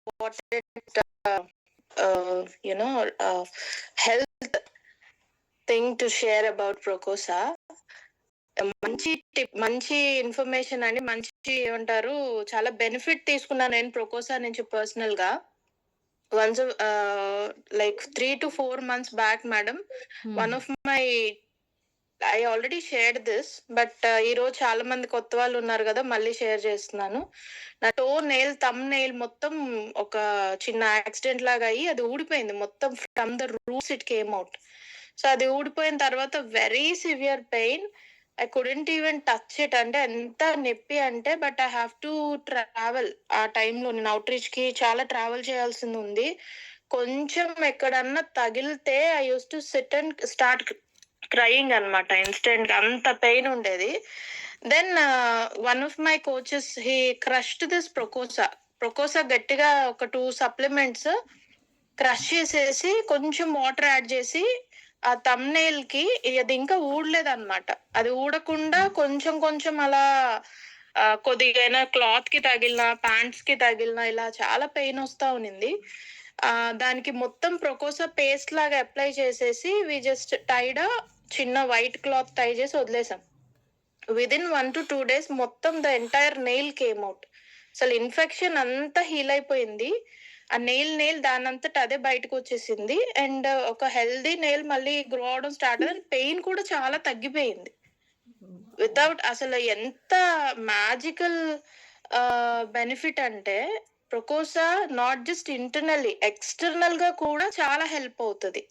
important you know health thing to share about Procosa. మంచి tip, మంచి information అండి. మంచి ఏమంటారు, చాలా బెనిఫిట్ తీసుకున్నాను నేను ప్రొకోసా నుంచి పర్సనల్ గా. Once like 3 to 4 months back madam, one of my I already shared this, but ఈ రోజు చాలా మంది కొత్త వాళ్ళు ఉన్నారు కదా, మళ్ళీ షేర్ చేస్తున్నాను. నా టో నెయిల్, థంబ్ నెయిల్ మొత్తం ఒక చిన్న యాక్సిడెంట్ లాగా అయ్యి అది ఊడిపోయింది మొత్తం. From the roots it came out. So అది ఊడిపోయిన తర్వాత very severe pain. I couldn't even touch it. అంటే ఎంత నొప్పి అంటే, but I have to travel. ఆ టైంలో నేను అవుట్ రీచ్ కి చాలా ట్రావెల్ చేయాల్సింది ఉంది. కొంచెం ఎక్కడన్నా తగిలితే I used to sit and start crying అనమాట ఇన్స్టెంట్. అంత పెయిన్ ఉండేది. Then one of my coaches he crushed this ప్రొకోసా గట్టిగా ఒక 2 సప్లిమెంట్స్ క్రష్ చేసేసి కొంచెం వాటర్ యాడ్ చేసి ఆ థంబ్నెయిల్ కి, అది ఇంకా ఊడలేదు అనమాట. అది ఊడకుండా కొంచెం కొంచెం అలా కొద్దిగా క్లాత్ కి తగిలిన, ప్యాంట్స్ కి తగిలిన ఇలా చాలా పెయిన్ వస్తా ఉన్నింది. దానికి మొత్తం ప్రొకోసా పేస్ట్ లాగా అప్లై చేసేసి వి జస్ట్ టైడ్ చిన్న వైట్ క్లాత్ టై చేసి వదిలేసాం. విదిన్ 1 to 2 days మొత్తం the entire nail came out. అసలు ఇన్ఫెక్షన్ అంతా హీల్ అయిపోయింది. ఆ నెయిల్ దానంతట అదే బయటకు వచ్చేసింది. అండ్ ఒక హెల్దీ నెయిల్ మళ్ళీ గ్రో అవడం స్టార్ట్ అయింది. పెయిన్ కూడా చాలా తగ్గిపోయింది. వితౌట్ అసలు ఎంత మ్యాజికల్ బెనిఫిట్ అంటే, ప్రొకోసా నాట్ జస్ట్ ఇంటర్నల్లీ, ఎక్స్టర్నల్ గా కూడా చాలా హెల్ప్ అవుతుంది.